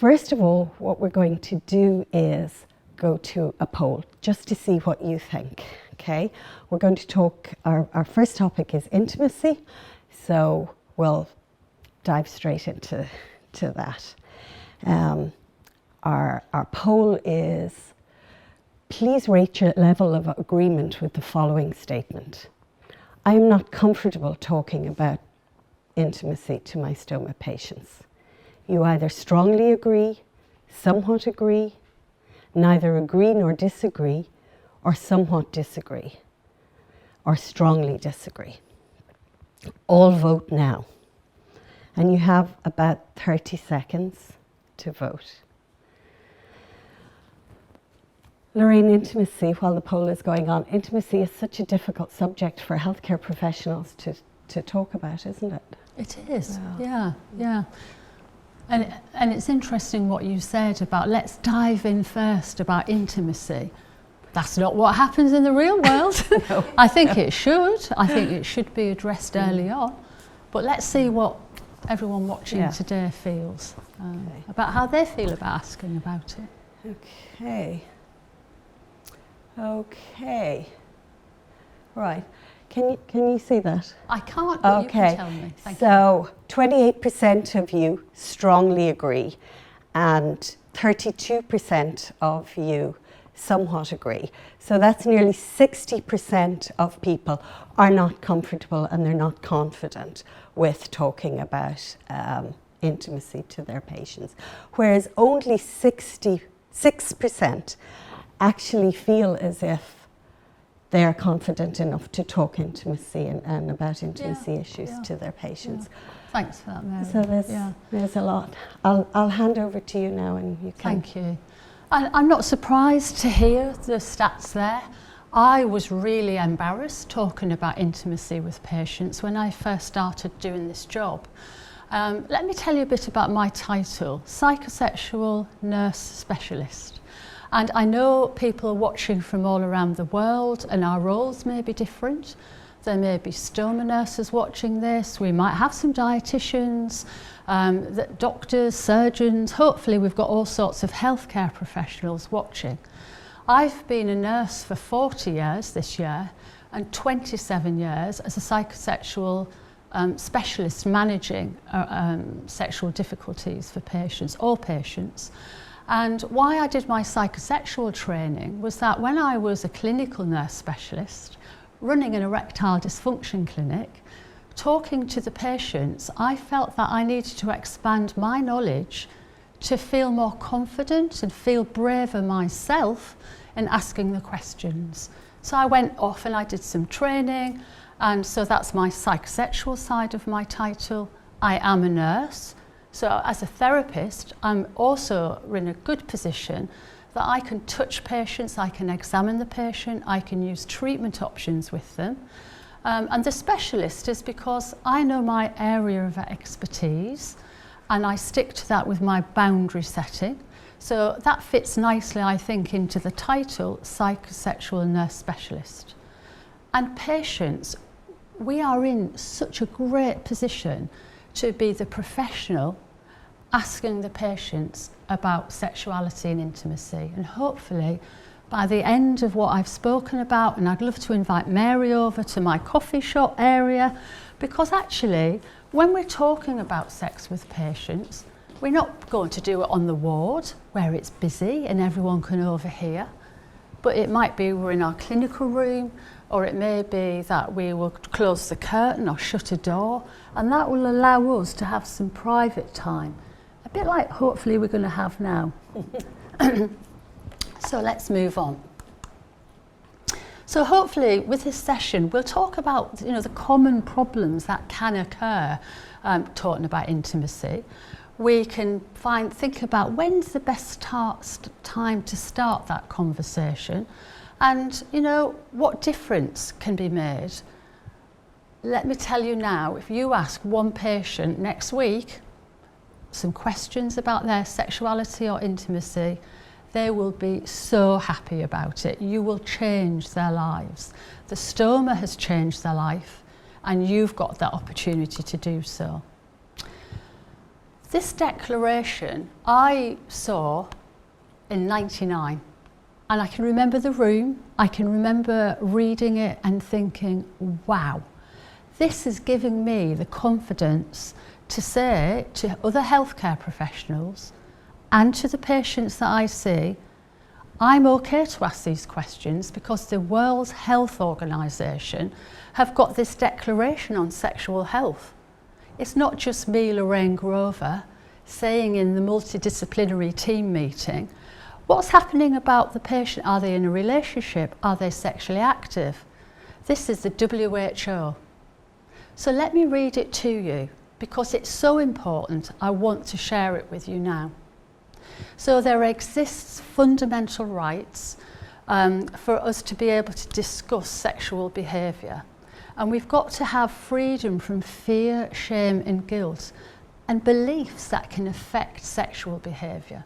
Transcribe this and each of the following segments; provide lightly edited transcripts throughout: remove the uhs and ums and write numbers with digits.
First of all, what we're going to do is go to a poll just to see what you think, okay? We're going to talk, our first topic is intimacy, so we'll dive straight into that. Our poll is, please rate your level of agreement with the following statement. I am not comfortable talking about intimacy to my stoma patients. You either strongly agree, somewhat agree, neither agree nor disagree, or somewhat disagree, or strongly disagree. All vote now. And you have about 30 seconds to vote. Lorraine, intimacy, while the poll is going on, intimacy is such a difficult subject for healthcare professionals to talk about, isn't it? It is, yeah. And it's interesting what you said about let's dive in first about intimacy. That's not what happens in the real world. No. I think it should. I think it should be addressed early on. But let's see what everyone watching today feels about how they feel about asking about it. Okay. Right. Can you see that? I can't, but you can tell me. Thank you. So 28% of you strongly agree and 32% of you somewhat agree. So that's nearly 60% of people are not comfortable and they're not confident with talking about intimacy to their patients, whereas only 66% actually feel as if they are confident enough to talk intimacy and about intimacy issues to their patients. Yeah. Thanks for that, Mary. So there's a lot. I'll hand over to you now and you can... Thank you. I'm not surprised to hear the stats there. I was really embarrassed talking about intimacy with patients when I first started doing this job. Let me tell you a bit about my title, Psychosexual Nurse Specialist. And I know people are watching from all around the world and our roles may be different. There may be stoma nurses watching this. We might have some dietitians, doctors, surgeons. Hopefully we've got all sorts of healthcare professionals watching. I've been a nurse for 40 years this year and 27 years as a psychosexual specialist managing sexual difficulties for patients, all patients. And why I did my psychosexual training was that when I was a clinical nurse specialist, running an erectile dysfunction clinic, talking to the patients, I felt that I needed to expand my knowledge to feel more confident and feel braver myself in asking the questions. So I went off and I did some training, and so that's my psychosexual side of my title. I am a nurse. So as a therapist, I'm also in a good position that I can touch patients, I can examine the patient, I can use treatment options with them. And the specialist is because I know my area of expertise and I stick to that with my boundary setting. So that fits nicely, I think, into the title, Psychosexual Nurse Specialist. And patients, we are in such a great position to be the professional asking the patients about sexuality and intimacy. And hopefully by the end of what I've spoken about, and I'd love to invite Mary over to my coffee shop area, because actually when we're talking about sex with patients, we're not going to do it on the ward where it's busy and everyone can overhear, but it might be we're in our clinical room, or it may be that we will close the curtain or shut a door, and that will allow us to have some private time, a bit like hopefully we're going to have now. So let's move on. So hopefully with this session we'll talk about the common problems that can occur talking about intimacy. We can think about when's the best time to start that conversation, and what difference can be made. Let me tell you now, if you ask one patient next week some questions about their sexuality or intimacy, they will be so happy about it. You will change their lives. The stoma has changed their life, and you've got that opportunity to do so. This declaration I saw in '99, and I can remember the room, I can remember reading it and thinking, wow, this is giving me the confidence to say to other healthcare professionals and to the patients that I see, I'm okay to ask these questions because the World Health Organization have got this declaration on sexual health. It's not just me, Lorraine Grover, saying in the multidisciplinary team meeting, what's happening about the patient? Are they in a relationship? Are they sexually active? This is the WHO. So let me read it to you because it's so important. I want to share it with you now. So there exists fundamental rights for us to be able to discuss sexual behaviour. And we've got to have freedom from fear, shame and guilt and beliefs that can affect sexual behaviour.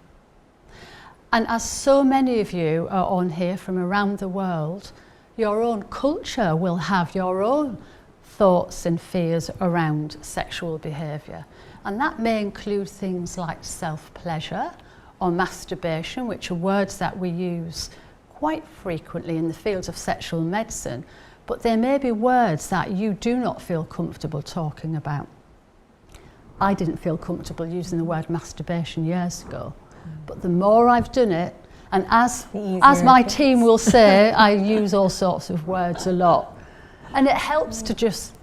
And as so many of you are on here from around the world, your own culture will have your own thoughts and fears around sexual behaviour. And that may include things like self-pleasure or masturbation, which are words that we use quite frequently in the field of sexual medicine, but there may be words that you do not feel comfortable talking about. I didn't feel comfortable using the word masturbation years ago, but the more I've done it, and as my team will say, I use all sorts of words a lot, and it helps to just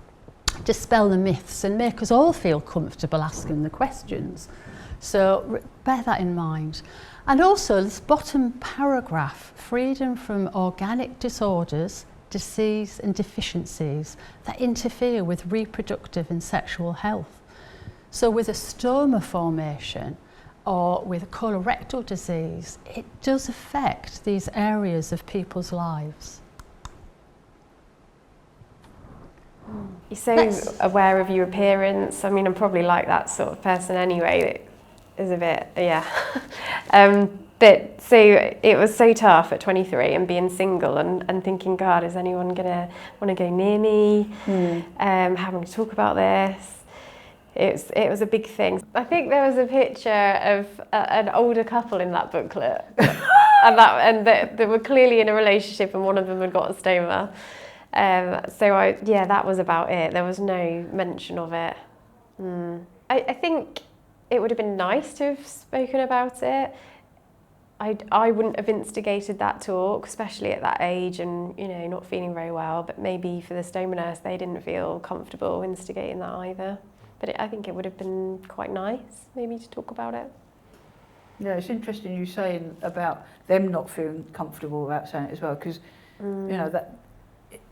dispel the myths and make us all feel comfortable asking the questions. So bear that in mind. And also this bottom paragraph, freedom from organic disorders, disease and deficiencies that interfere with reproductive and sexual health. So with a stoma formation or with a colorectal disease, it does affect these areas of people's lives. You're so aware of your appearance. I mean, I'm probably like that sort of person anyway. It is a bit, yeah. But so it was so tough at 23 and being single and thinking, God, is anyone gonna want to go near me? Having to talk about this. It was a big thing. I think there was a picture of an older couple in that booklet, and they were clearly in a relationship, and one of them had got a stoma. So that was about it. There was no mention of it. I think it would have been nice to have spoken about it. I wouldn't have instigated that talk, especially at that age and, you know, not feeling very well. But maybe for the stoma nurse, they didn't feel comfortable instigating that either. But I think it would have been quite nice, maybe, to talk about it. Yeah, it's interesting you saying about them not feeling comfortable about saying it as well, because you know that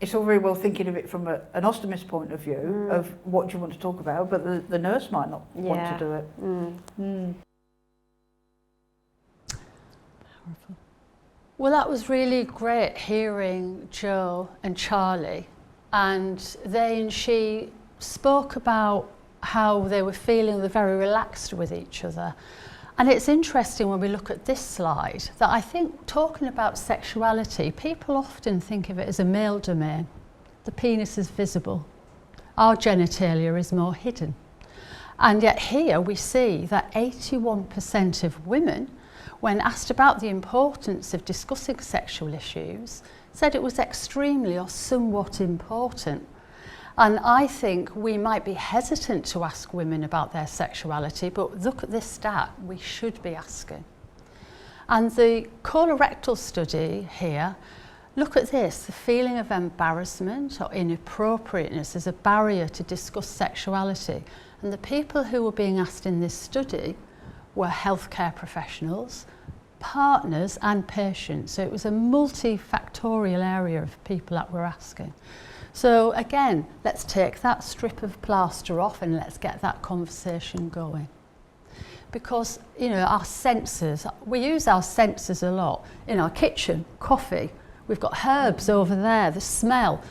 it's all very well thinking of it from an ostomist point of view of what do you want to talk about, but the nurse might not want to do it. Powerful. Well, that was really great hearing Joe and Charlie, and they and she spoke about how they were feeling. They're very relaxed with each other. And it's interesting when we look at this slide that I think talking about sexuality, people often think of it as a male domain. The penis is visible. Our genitalia is more hidden. And yet here we see that 81% of women, when asked about the importance of discussing sexual issues, said it was extremely or somewhat important. And I think we might be hesitant to ask women about their sexuality, but look at this stat, we should be asking. And the colorectal study here, look at this, the feeling of embarrassment or inappropriateness as a barrier to discuss sexuality. And the people who were being asked in this study were healthcare professionals, partners and patients. So it was a multifactorial area of people that were asking. So again, let's take that strip of plaster off and let's get that conversation going. Because, you know, our senses, we use our senses a lot. In our kitchen, coffee, we've got herbs over there, the smell.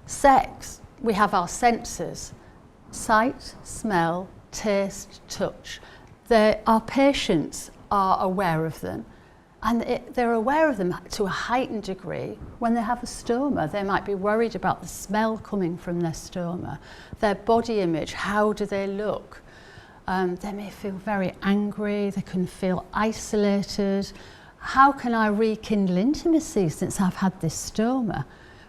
Sex, we have our senses. Sight, smell, taste, touch. Our patients are aware of them. And they're aware of them to a heightened degree. When they have a stoma, they might be worried about the smell coming from their stoma, their body image, how do they look? They may feel very angry, they can feel isolated. How can I rekindle intimacy since I've had this stoma?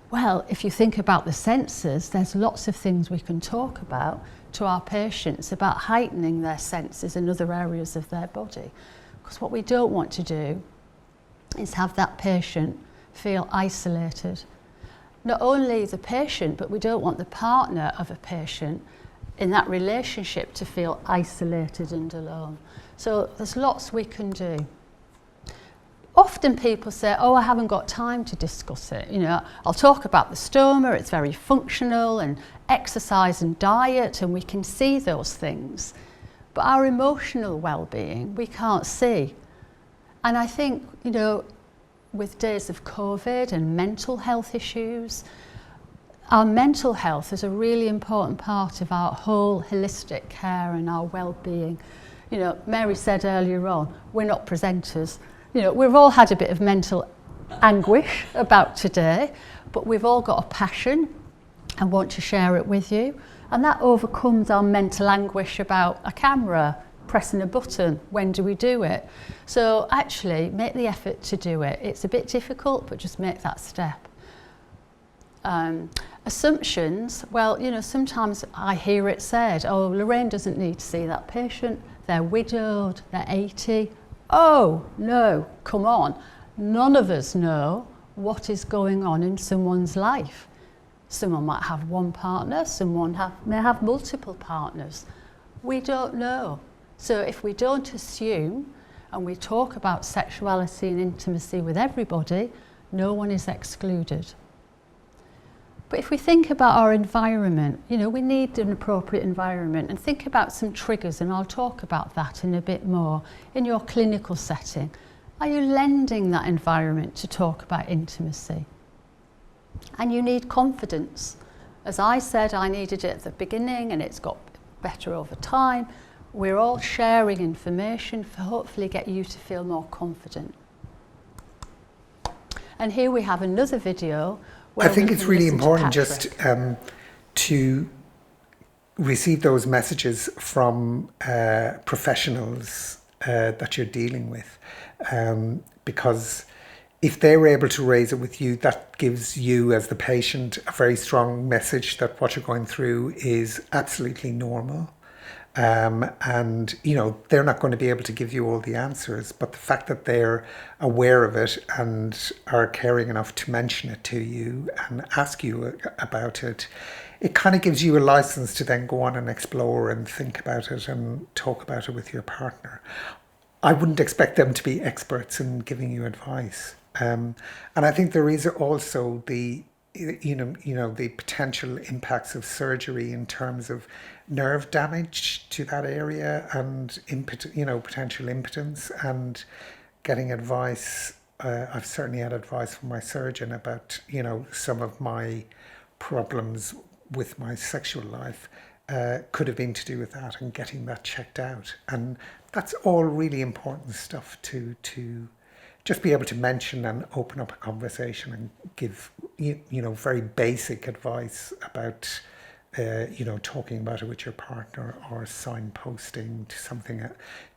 Well, if you think about the senses, there's lots of things we can talk about to our patients about heightening their senses in other areas of their body. Because what we don't want to do is have that patient feel isolated. Not only the patient, but we don't want the partner of a patient in that relationship to feel isolated and alone. So there's lots we can do. Often people say, oh, I haven't got time to discuss it. You know, I'll talk about the stoma, it's very functional, and exercise and diet, and we can see those things. But our emotional well-being, we can't see. And I think, you know, with days of COVID and mental health issues, our mental health is a really important part of our whole holistic care and our well-being. You know, Mary said earlier on, we're not presenters. You know, we've all had a bit of mental anguish about today, but we've all got a passion and want to share it with you. And that overcomes our mental anguish about a camera, pressing a button, when do we do it? So actually, make the effort to do it. It's a bit difficult, but just make that step. Assumptions, well, you know, sometimes I hear it said, oh, Lorraine doesn't need to see that patient, they're widowed, they're 80. Oh, no, come on. None of us know what is going on in someone's life. Someone might have one partner, someone may have multiple partners. We don't know. So if we don't assume and we talk about sexuality and intimacy with everybody, no one is excluded. But if we think about our environment, you know, we need an appropriate environment, and think about some triggers, and I'll talk about that in a bit more. In your clinical setting, are you lending that environment to talk about intimacy? And you need confidence. As I said, I needed it at the beginning, and it's got better over time. We're all sharing information to hopefully get you to feel more confident. And here we have another video. I think it's really important just to receive those messages from professionals that you're dealing with, because if they're able to raise it with you, that gives you as the patient a very strong message that what you're going through is absolutely normal. And, you know, they're not going to be able to give you all the answers, but the fact that they're aware of it and are caring enough to mention it to you and ask you about it, it kind of gives you a license to then go on and explore and think about it and talk about it with your partner. I wouldn't expect them to be experts in giving you advice. And I think there is also the the potential impacts of surgery in terms of nerve damage to that area and potential impotence, and getting advice. I've certainly had advice from my surgeon about, some of my problems with my sexual life could have been to do with that, and getting that checked out. And that's all really important stuff to just be able to mention and open up a conversation and give, very basic advice about, talking about it with your partner, or signposting to something,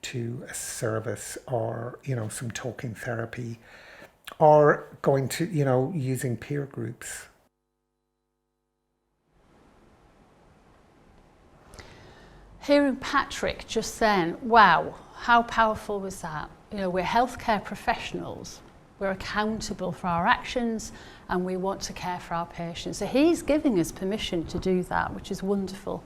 to a service, or, some talking therapy, or going to, using peer groups. Hearing Patrick just then, wow, how powerful was that? We're healthcare professionals, we're accountable for our actions, and we want to care for our patients. So he's giving us permission to do that, which is wonderful.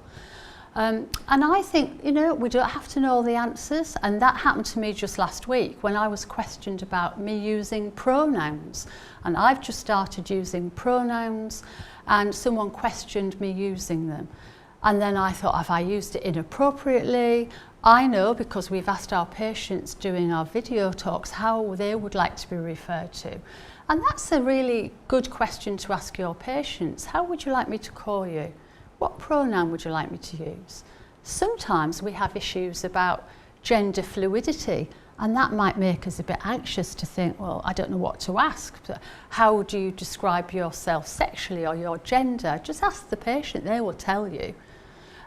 And I think, we don't have to know all the answers, and that happened to me just last week when I was questioned about me using pronouns. And I've just started using pronouns, and someone questioned me using them. And then I thought, have I used it inappropriately? I know, because we've asked our patients doing our video talks how they would like to be referred to. And that's a really good question to ask your patients. How would you like me to call you? What pronoun would you like me to use? Sometimes we have issues about gender fluidity, and that might make us a bit anxious to think, well, I don't know what to ask. How do you describe yourself sexually or your gender? Just ask the patient, they will tell you.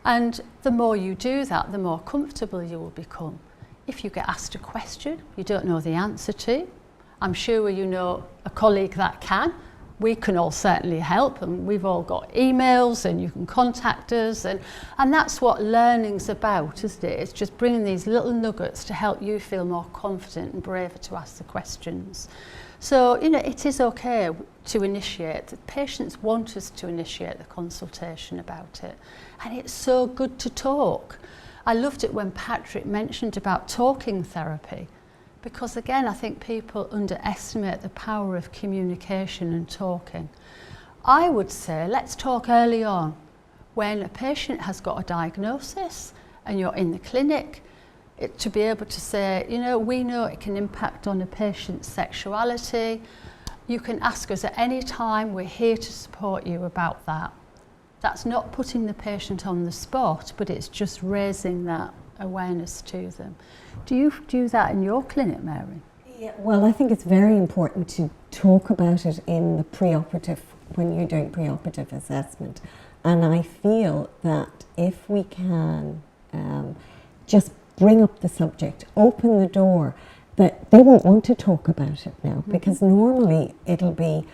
And the more you do that, the more comfortable you will become. If you get asked a question you don't know the answer to, I'm sure you know a colleague that can. We can all certainly help, and we've all got emails and you can contact us, and that's what learning's about, isn't it? It's just bringing these little nuggets to help you feel more confident and braver to ask the questions. So, you know, it is okay to initiate. The patients want us to initiate the consultation about it, and it's so good to talk. I loved it when Patrick mentioned about talking therapy, because again, I think people underestimate the power of communication and talking. I would say let's talk early on. When a patient has got a diagnosis and you're in the clinic, to be able to say, you know, we know it can impact on a patient's sexuality. You can ask us at any time, we're here to support you about that. That's not putting the patient on the spot, but it's just raising that awareness to them. Do you do that in your clinic, Mary? Yeah, well, I think it's very important to talk about it in the preoperative, when you're doing preoperative assessment. And I feel that if we can just bring up the subject, open the door, that they won't want to talk about it now, because normally it'll be,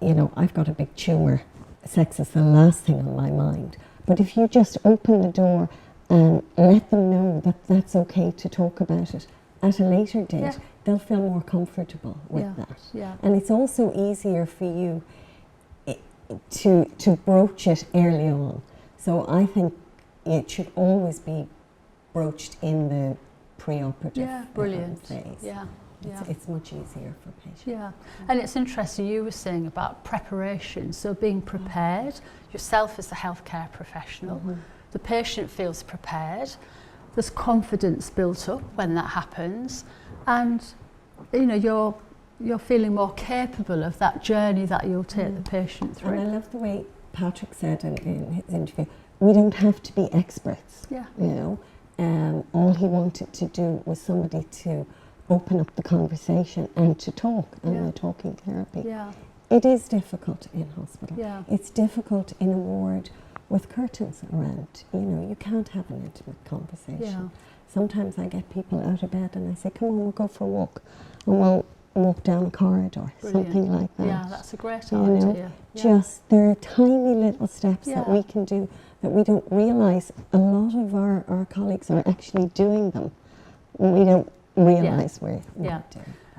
you know, I've got a big tumour, sex is the last thing on my mind. But if you just open the door and let them know that that's okay to talk about it at a later date, they'll feel more comfortable with that. Yeah. And it's also easier for you to broach it early on. So I think it should always be broached in the preoperative phase. Yeah. It's much easier for patients. Yeah, and it's interesting you were saying about preparation, so being prepared, yourself as a healthcare professional, the patient feels prepared, there's confidence built up when that happens, and you know you're feeling more capable of that journey that you'll take the patient through. And I love the way Patrick said in his interview, we don't have to be experts. Yeah. You know, all he wanted to do was somebody to open up the conversation and to talk, and the talking therapy. Yeah. It is difficult in hospital. Yeah. It's difficult in a ward with curtains around. You know, you can't have an intimate conversation. Yeah. Sometimes I get people out of bed and I say, come on, we'll go for a walk, and we'll walk down a corridor, something like that. Yeah, that's a great You idea. know, just there are tiny little steps that we can do that we don't realise. A lot of our colleagues are actually doing them. We don't realise we're doing.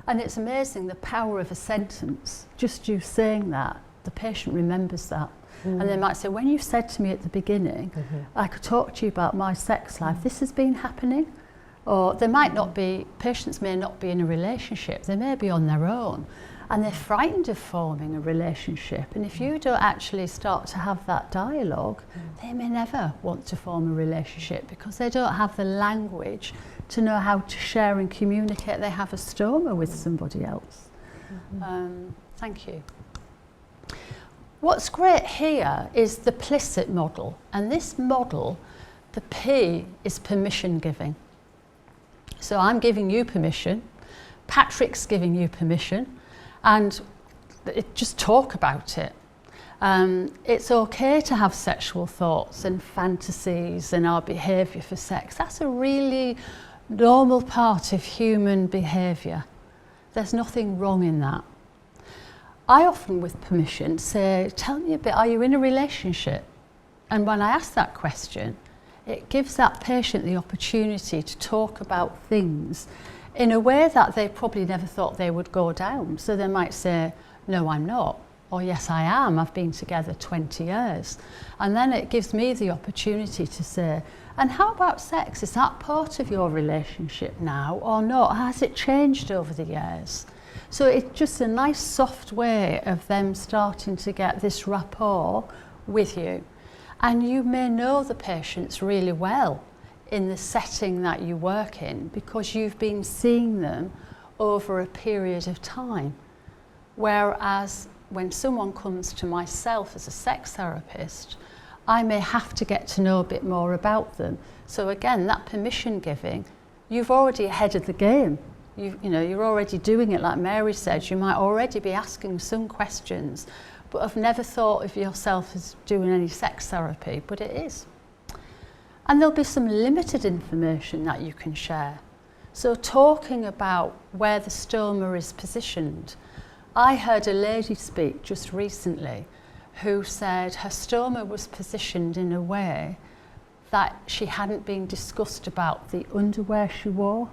And it's amazing the power of a sentence. Just you saying that, the patient remembers that. And they might say, when you said to me at the beginning, I could talk to you about my sex life, this has been happening. Or they might not be, patients may not be in a relationship, they may be on their own, and they're frightened of forming a relationship. And if you don't actually start to have that dialogue, they may never want to form a relationship because they don't have the language to know how to share and communicate. They have a stoma with somebody else. Thank you. What's great here is the PLICIT model, and this model, the P is permission giving. So I'm giving you permission, Patrick's giving you permission, and just talk about it. It's okay to have sexual thoughts and fantasies and our behaviour for sex. That's a really normal part of human behaviour. There's nothing wrong in that. I often, with permission, say, tell me a bit, are you in a relationship? And when I ask that question, it gives that patient the opportunity to talk about things in a way that they probably never thought they would go down. So they might say, no, I'm not, or yes, I am, I've been together 20 years. And then it gives me the opportunity to say, and how about sex? Is that part of your relationship now or not? Has it changed over the years? So it's just a nice soft way of them starting to get this rapport with you. And you may know the patients really well in the setting that you work in because you've been seeing them over a period of time. Whereas when someone comes to myself as a sex therapist, I may have to get to know a bit more about them. So again, that permission giving, you've already ahead of the game. You know, you're already doing it like Mary said. You might already be asking some questions, but I've never thought of yourself as doing any sex therapy, but it is. And there'll be some limited information that you can share. So talking about where the stoma is positioned, I heard a lady speak just recently who said her stoma was positioned in a way that she hadn't been discussed about the underwear she wore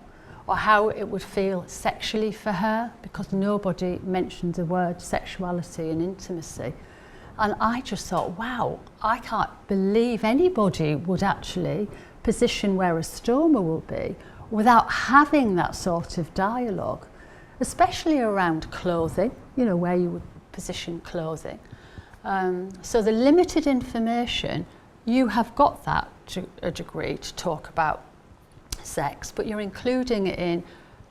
or how it would feel sexually for her, because nobody mentioned the word sexuality and intimacy. And I just thought, wow, I can't believe anybody would actually position where a stoma will be without having that sort of dialogue, especially around clothing, you know, where you would position clothing. So the limited information, you have got that to a degree to talk about sex, but you're including it in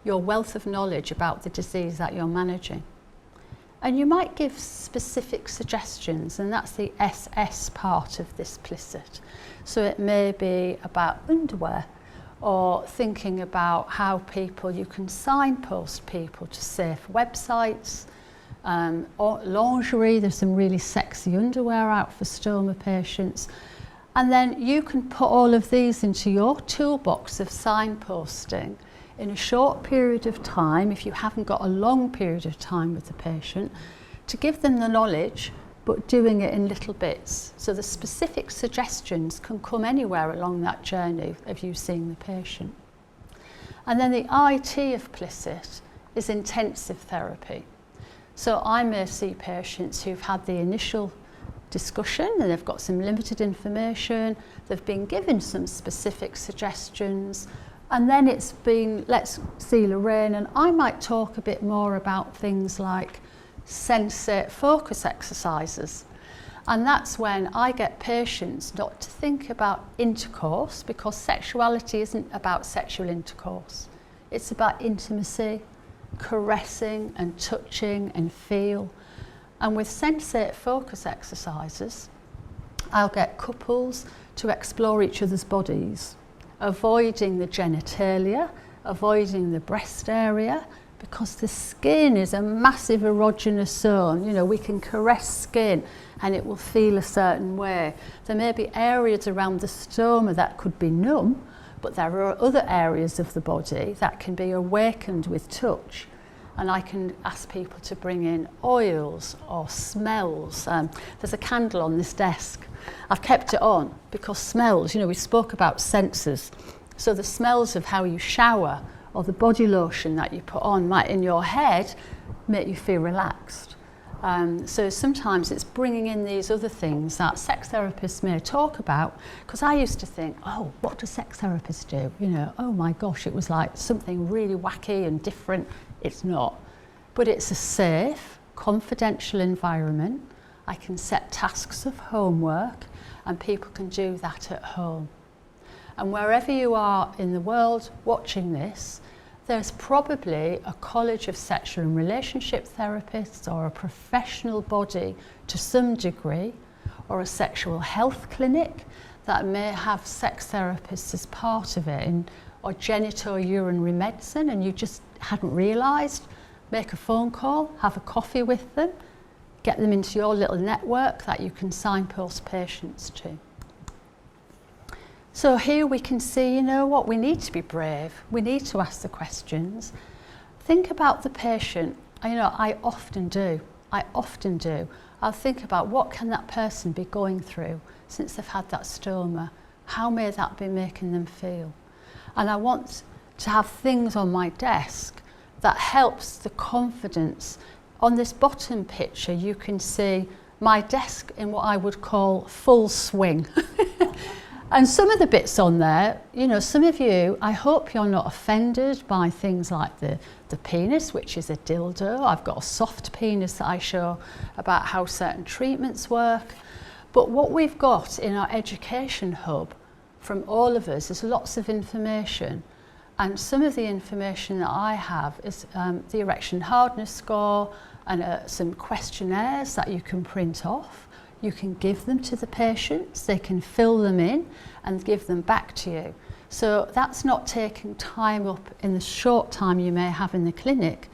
your wealth of knowledge about the disease that you're managing. And you might give specific suggestions, and that's the SS part of this plicit. So it may be about underwear, or thinking about how you can signpost people to safe websites, or lingerie. There's some really sexy underwear out for stoma patients. And then you can put all of these into your toolbox of signposting in a short period of time, if you haven't got a long period of time with the patient, to give them the knowledge, but doing it in little bits. So the specific suggestions can come anywhere along that journey of you seeing the patient. And then the IT of plicit is intensive therapy. So I may see patients who've had the initial discussion and they've got some limited information, they've been given some specific suggestions, and then it's been, let's see Lorraine, and I might talk a bit more about things like sensate focus exercises. And that's when I get patients not to think about intercourse, because sexuality isn't about sexual intercourse. It's about intimacy, caressing and touching and feel. And with sensate focus exercises, I'll get couples to explore each other's bodies, avoiding the genitalia, avoiding the breast area, because the skin is a massive erogenous zone. You know, we can caress skin and it will feel a certain way. There may be areas around the stoma that could be numb, but there are other areas of the body that can be awakened with touch. And I can ask people to bring in oils or smells. There's a candle on this desk. I've kept it on because smells, you know, we spoke about senses. So the smells of how you shower or the body lotion that you put on might in your head make you feel relaxed. So sometimes it's bringing in these other things that sex therapists may talk about, because I used to think, oh, what do sex therapists do? You know, oh my gosh, it was like something really wacky and different. It's not. But it's a safe, confidential environment. I can set tasks of homework and people can do that at home. And wherever you are in the world watching this, there's probably a college of sexual and relationship therapists or a professional body to some degree, or a sexual health clinic that may have sex therapists as part of it, or genitourinary medicine, and you just hadn't realised. Make a phone call, have a coffee with them, get them into your little network that you can signpost patients to. So here we can see, you know what, we need to be brave. We need to ask the questions. Think about the patient. You know, I often do. I'll think about what can that person be going through since they've had that stoma. How may that be making them feel? And I want to have things on my desk that helps the confidence. On this bottom picture, you can see my desk in what I would call full swing. And some of the bits on there, you know, some of you, I hope you're not offended by things like the penis, which is a dildo. I've got a soft penis that I show about how certain treatments work. But what we've got in our education hub from all of us is lots of information. And some of the information that I have is the erection hardness score and some questionnaires that you can print off. You can give them to the patients, they can fill them in and give them back to you. So that's not taking time up in the short time you may have in the clinic,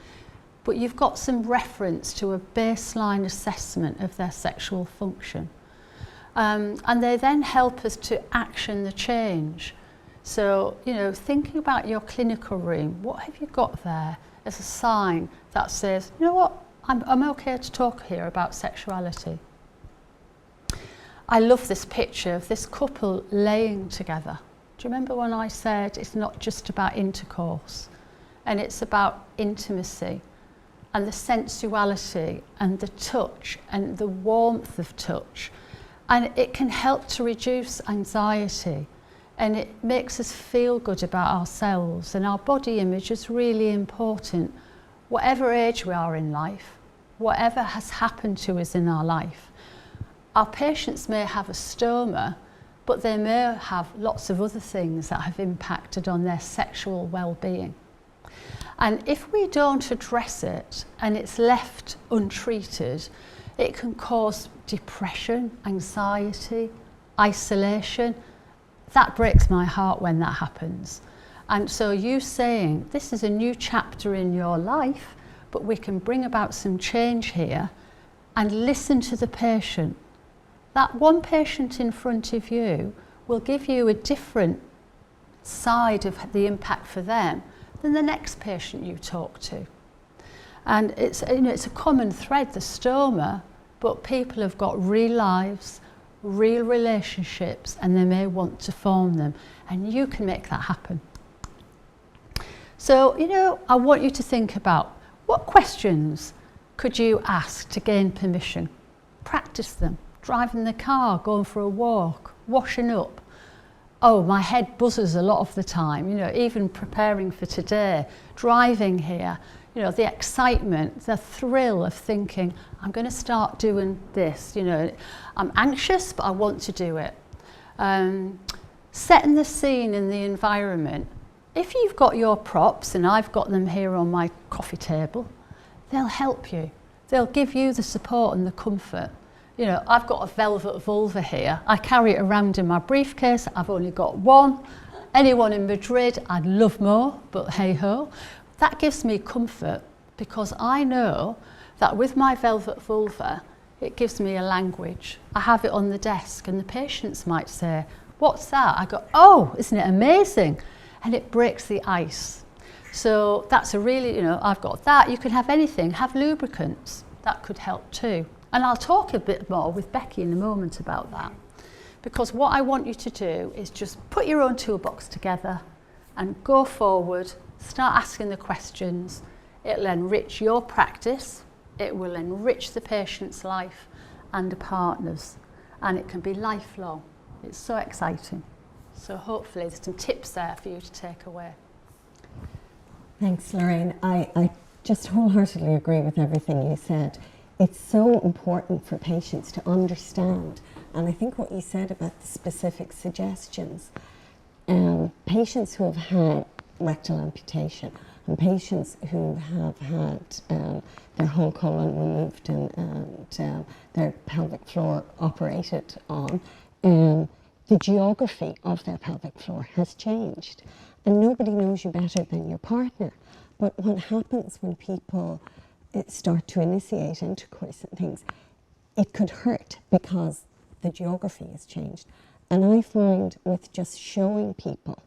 but you've got some reference to a baseline assessment of their sexual function. And they then help us to action the change. So, you know, thinking about your clinical room, what have you got there as a sign that says, you know what, I'm okay to talk here about sexuality. I love this picture of this couple laying together. Do you remember when I said it's not just about intercourse, and it's about intimacy and the sensuality and the touch and the warmth of touch, and it can help to reduce anxiety, and it makes us feel good about ourselves, and our body image is really important. Whatever age we are in life, whatever has happened to us in our life, our patients may have a stoma, but they may have lots of other things that have impacted on their sexual well-being. And if we don't address it and it's left untreated, it can cause depression, anxiety, isolation. That breaks my heart when that happens. And so you saying, this is a new chapter in your life, but we can bring about some change here, and listen to the patient. That one patient in front of you will give you a different side of the impact for them than the next patient you talk to. And it's, you know, it's a common thread, the stoma, but people have got real lives, real relationships, and they may want to form them, and you can make that happen. So, you know, I want you to think about what questions could you ask to gain permission. Practice them. Driving the car, going for a walk, washing up. Oh, my head buzzes a lot of the time, you know, even preparing for today, driving here, you know, the excitement, the thrill of thinking, I'm going to start doing this, you know, I'm anxious, but I want to do it. Setting the scene in the environment. If you've got your props, and I've got them here on my coffee table, they'll help you. They'll give you the support and the comfort. You know, I've got a velvet vulva here. I carry it around in my briefcase. I've only got one. Anyone in Madrid, I'd love more, but hey ho. That gives me comfort, because I know that with my velvet vulva, it gives me a language. I have it on the desk, and the patients might say, what's that? I go, oh, isn't it amazing? And it breaks the ice. So that's a really, you know, I've got that. You can have anything. Have lubricants. That could help too. And I'll talk a bit more with Becky in a moment about that. Because what I want you to do is just put your own toolbox together and go forward, start asking the questions. It'll enrich your practice, it will enrich the patient's life and the partner's, and it can be lifelong. It's so exciting. So hopefully there's some tips there for you to take away. Thanks, Lorraine. I just wholeheartedly agree with everything you said. It's so important for patients to understand, and I think what you said about the specific suggestions, patients who have had rectal amputation and patients who have had their whole colon removed and their pelvic floor operated on, the geography of their pelvic floor has changed, and nobody knows you better than your partner. But what happens when people start to initiate intercourse and things, it could hurt because the geography has changed. And I find with just showing people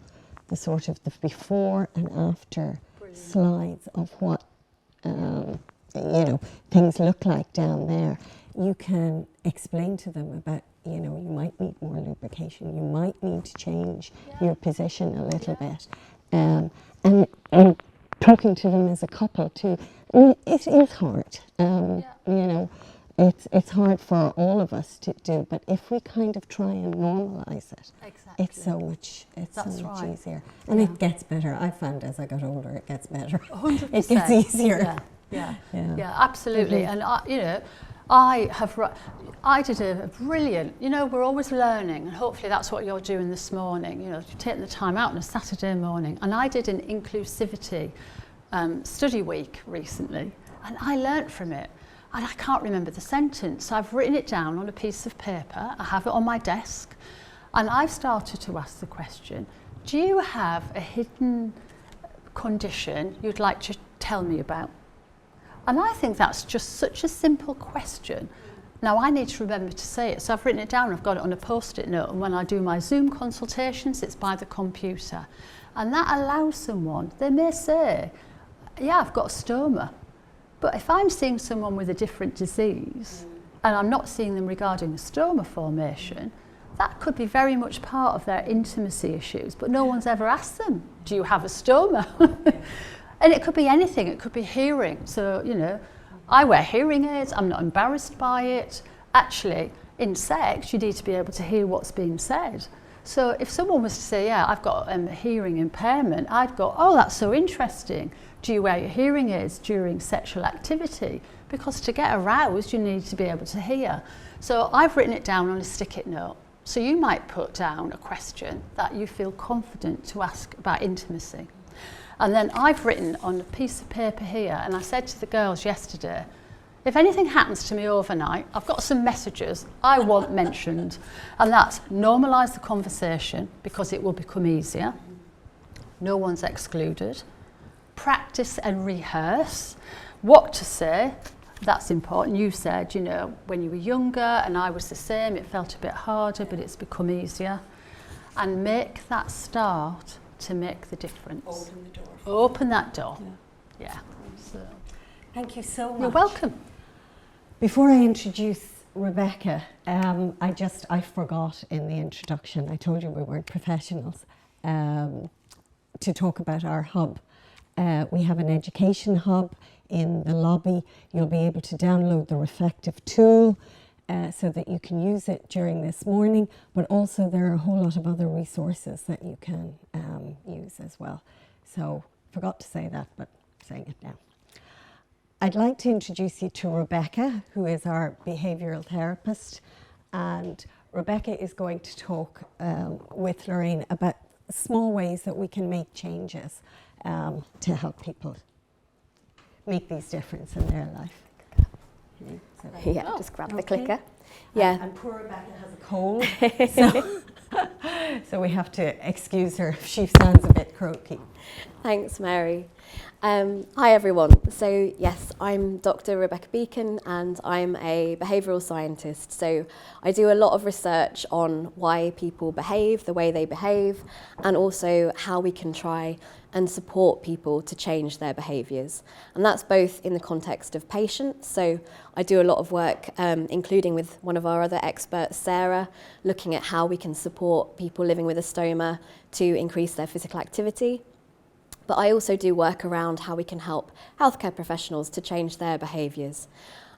the sort of the before and after slides of what you know, things look like down there, you can explain to them about, you know, you might need more lubrication, you might need to change your position a little bit, and talking to them as a couple too. It is hard, you know, it's hard for all of us to do, but if we kind of try and normalise it, it's so much easier. And it gets better. I found as I got older, it gets better. 100%. It gets easier. Yeah, absolutely. And you know, I did a brilliant, you know, we're always learning, and hopefully that's what you're doing this morning, you know, taking the time out on a Saturday morning. And I did an inclusivity study week recently, and I learnt from it, and I can't remember the sentence, so I've written it down on a piece of paper, I have it on my desk, and I've started to ask the question, do you have a hidden condition you'd like to tell me about? And I think that's just such a simple question, Now I need to remember to say it, so I've written it down, I've got it on a post-it note, and when I do my Zoom consultations, it's by the computer. And that allows someone, they may say, yeah, I've got a stoma, but if I'm seeing someone with a different disease, and I'm not seeing them regarding a stoma formation, that could be very much part of their intimacy issues, but no one's ever asked them, do you have a stoma? And it could be anything, it could be hearing. So, you know, I wear hearing aids, I'm not embarrassed by it. Actually, in sex, you need to be able to hear what's being said. So if someone was to say, yeah, I've got a hearing impairment, I'd go, oh, that's so interesting. Do you wear your hearing aids during sexual activity? Because to get aroused, you need to be able to hear. So I've written it down on a stick-it note. So you might put down a question that you feel confident to ask about intimacy. And then I've written on a piece of paper here, and I said to the girls yesterday, if anything happens to me overnight, I've got some messages I want mentioned, and that's normalise the conversation because it will become easier. No one's excluded. Practice and rehearse what to say. That's important. You said, you know, when you were younger, and I was the same, it felt a bit harder, but it's become easier. And make that start to make the difference. Open the door. Open that door. Yeah. So. Thank you so much. You're welcome. Before I introduce Rebecca, I forgot in the introduction, I told you we weren't professionals, to talk about our hub. We have an education hub in the lobby. You'll be able to download the reflective tool so that you can use it during this morning, but also there are a whole lot of other resources that you can use as well. So, forgot to say that, but I'm saying it now. I'd like to introduce you to Rebecca, who is our behavioural therapist, and Rebecca is going to talk with Lorraine about small ways that we can make changes to help people make these difference in their life. Okay, so Yeah, just grab the clicker. Yeah. And poor Rebecca has a cold, so we have to excuse her if she sounds a bit croaky. Thanks, Mary. Hi, everyone. So, yes, I'm Dr. Rebecca Beacon, and I'm a behavioural scientist. So I do a lot of research on why people behave the way they behave, and also how we can try and support people to change their behaviours. And that's both in the context of patients. So I do a lot of work, including with one of our other experts, Sarah, looking at how we can support people living with a stoma to increase their physical activity. But I also do work around how we can help healthcare professionals to change their behaviours.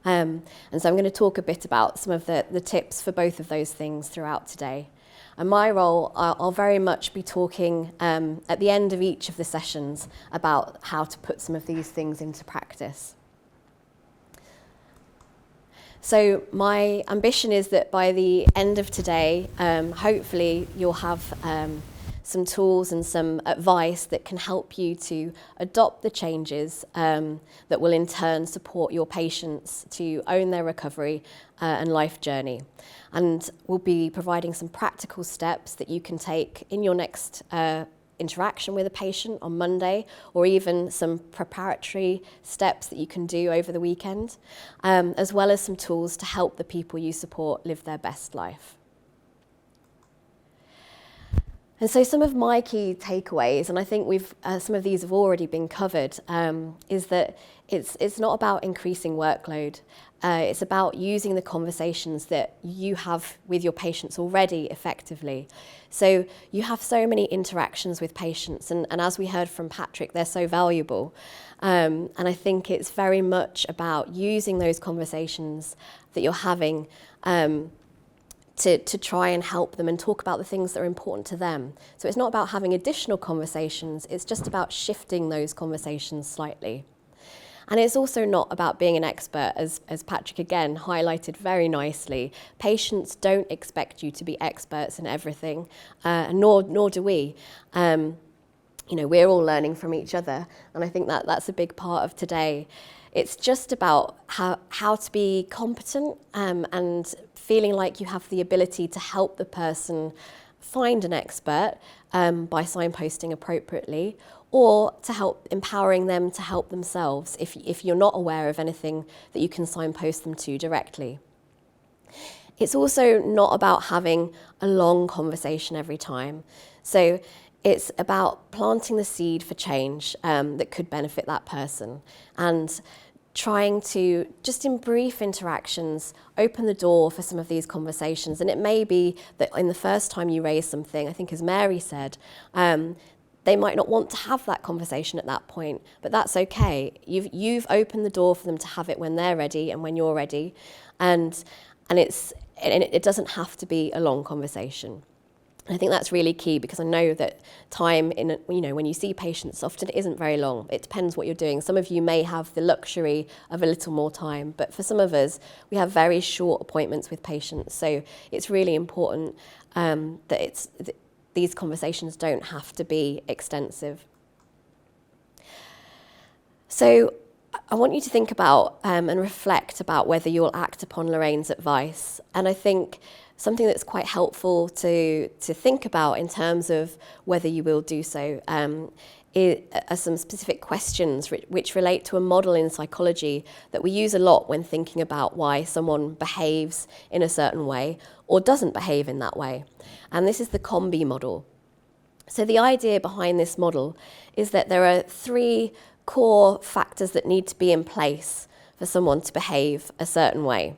And so I'm going to talk a bit about some of the tips for both of those things throughout today. And my role, I'll very much be talking at the end of each of the sessions about how to put some of these things into practice. So my ambition is that by the end of today, hopefully you'll have some tools and some advice that can help you to adopt the changes that will in turn support your patients to own their recovery and life journey. And we'll be providing some practical steps that you can take in your next interaction with a patient on Monday, or even some preparatory steps that you can do over the weekend, as well as some tools to help the people you support live their best life. And so some of my key takeaways, and I think some of these have already been covered, is that it's not about increasing workload. It's about using the conversations that you have with your patients already effectively. So you have so many interactions with patients, and as we heard from Patrick, they're so valuable. And I think it's very much about using those conversations that you're having to try and help them and talk about the things that are important to them. So it's not about having additional conversations, it's just about shifting those conversations slightly. And it's also not about being an expert, as Patrick again highlighted very nicely. Patients don't expect you to be experts in everything, nor do we. We're all learning from each other, and I think that's a big part of today. It's just about how to be competent and feeling like you have the ability to help the person find an expert by signposting appropriately, or to help empowering them to help themselves if you're not aware of anything that you can signpost them to directly. It's also not about having a long conversation every time. So it's about planting the seed for change that could benefit that person, and trying to, just in brief interactions, open the door for some of these conversations. And it may be that in the first time you raise something, I think as Mary said, they might not want to have that conversation at that point, but that's okay. You've opened the door for them to have it when they're ready and when you're ready, and it doesn't have to be a long conversation. And I think that's really key, because I know that time when you see patients, often it isn't very long. It depends what you're doing. Some of you may have the luxury of a little more time, but for some of us, we have very short appointments with patients. So it's really important that these conversations don't have to be extensive. So I want you to think about and reflect about whether you'll act upon Lorraine's advice. And I think something that's quite helpful to think about in terms of whether you will do so are some specific questions which relate to a model in psychology that we use a lot when thinking about why someone behaves in a certain way or doesn't behave in that way. And this is the combi model. So the idea behind this model is that there are 3 core factors that need to be in place for someone to behave a certain way.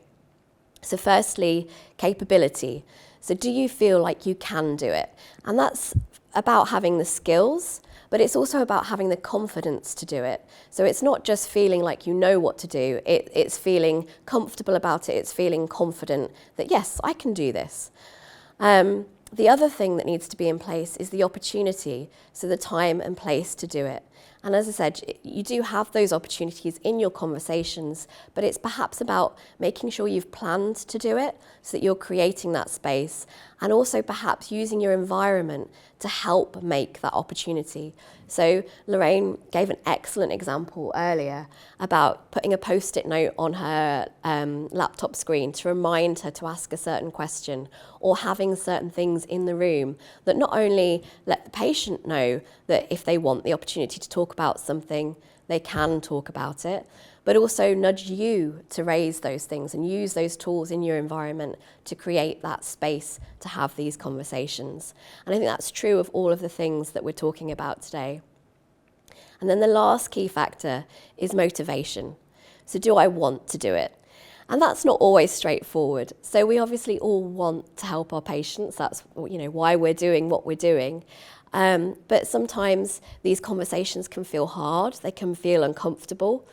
So firstly, capability. So do you feel like you can do it? And that's about having the skills, but it's also about having the confidence to do it. So it's not just feeling like you know what to do, it's feeling comfortable about it, it's feeling confident that yes, I can do this. The other thing that needs to be in place is the opportunity, so the time and place to do it. And as I said, you do have those opportunities in your conversations, but it's perhaps about making sure you've planned to do it so that you're creating that space, and also perhaps using your environment to help make that opportunity. So Lorraine gave an excellent example earlier about putting a post-it note on her laptop screen to remind her to ask a certain question, or having certain things in the room that not only let the patient know that if they want the opportunity to talk about something, they can talk about it, but also nudge you to raise those things and use those tools in your environment to create that space to have these conversations. And I think that's true of all of the things that we're talking about today. And then the last key factor is motivation. So do I want to do it? And that's not always straightforward. So we obviously all want to help our patients. That's why we're doing what we're doing. But sometimes these conversations can feel hard. They can feel uncomfortable,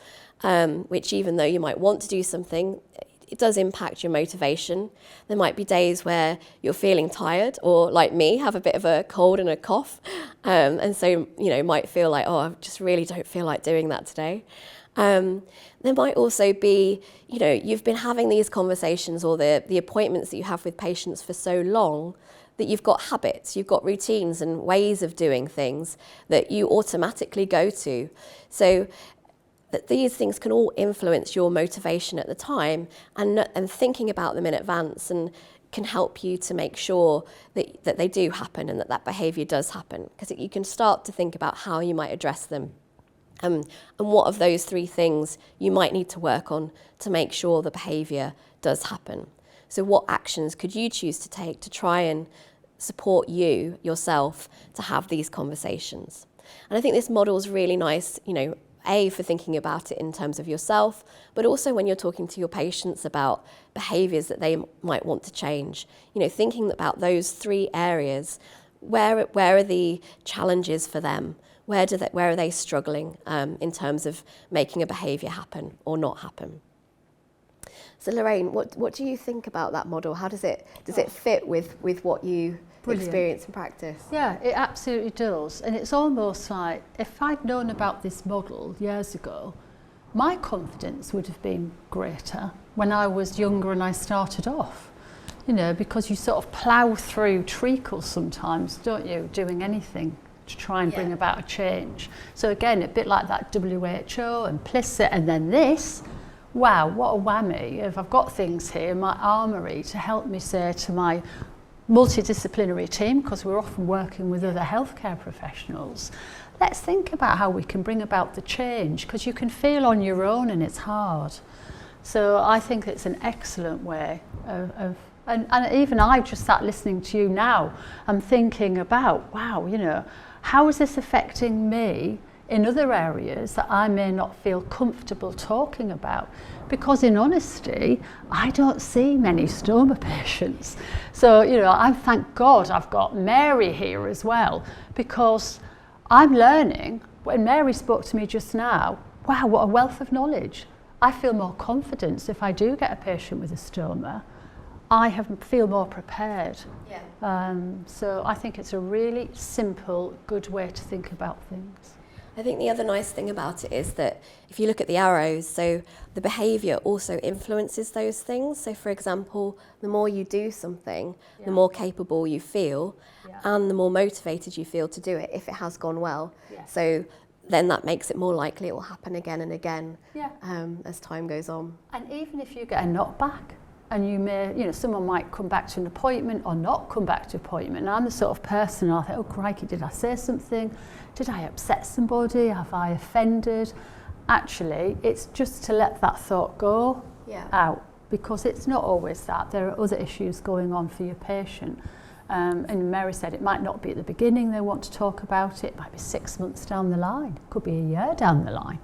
which even though you might want to do something, it does impact your motivation. There might be days where you're feeling tired, or like me, have a bit of a cold and a cough. And so, might feel like, I just really don't feel like doing that today. There might also be, you've been having these conversations or the appointments that you have with patients for so long that you've got habits, you've got routines and ways of doing things that you automatically go to. So that these things can all influence your motivation at the time, and thinking about them in advance and can help you to make sure that they do happen and that behaviour does happen, because you can start to think about how you might address them. And what of those 3 things you might need to work on to make sure the behaviour does happen. So what actions could you choose to take to try and support yourself to have these conversations? And I think this model is really nice, for thinking about it in terms of yourself, but also when you're talking to your patients about behaviours that they might want to change. Thinking about those 3 areas, where are the challenges for them? Where are they struggling in terms of making a behaviour happen or not happen? So Lorraine, what do you think about that model? How does it fit with what you experience in practice? Yeah, it absolutely does. And it's almost like, if I'd known about this model years ago, my confidence would have been greater when I was younger and I started off. Because you sort of plough through treacle sometimes, don't you, doing anything to try and bring about a change. So again, a bit like that WHO, implicit, and then this. Wow, what a whammy. If I've got things here in my armoury to help me say to my multidisciplinary team, because we're often working with other healthcare professionals, let's think about how we can bring about the change, because you can feel on your own and it's hard. So I think it's an excellent way of and even I just sat listening to you now, I'm thinking about, wow, you know, how is this affecting me in other areas that I may not feel comfortable talking about? Because in honesty, I don't see many stoma patients. So, you know, I thank God I've got Mary here as well, because I'm learning. When Mary spoke to me just now, wow, what a wealth of knowledge. I feel more confidence if I do get a patient with a stoma. I feel more prepared. Yeah. So I think it's a really simple, good way to think about things. I think the other nice thing about it is that if you look at the arrows, so the behaviour also influences those things. So for example, the more you do something, the more capable you feel, and the more motivated you feel to do it if it has gone well. So then that makes it more likely it will happen again and again as time goes on. And even if you get a knockback, and you may, you know, someone might come back to an appointment or not come back to an appointment. And I'm the sort of person, I think, oh crikey, did I say something? Did I upset somebody? Have I offended? Actually, it's just to let that thought go out, because it's not always that. There are other issues going on for your patient. And Mary said it might not be at the beginning they want to talk about it. It might be 6 months down the line. It could be a year down the line.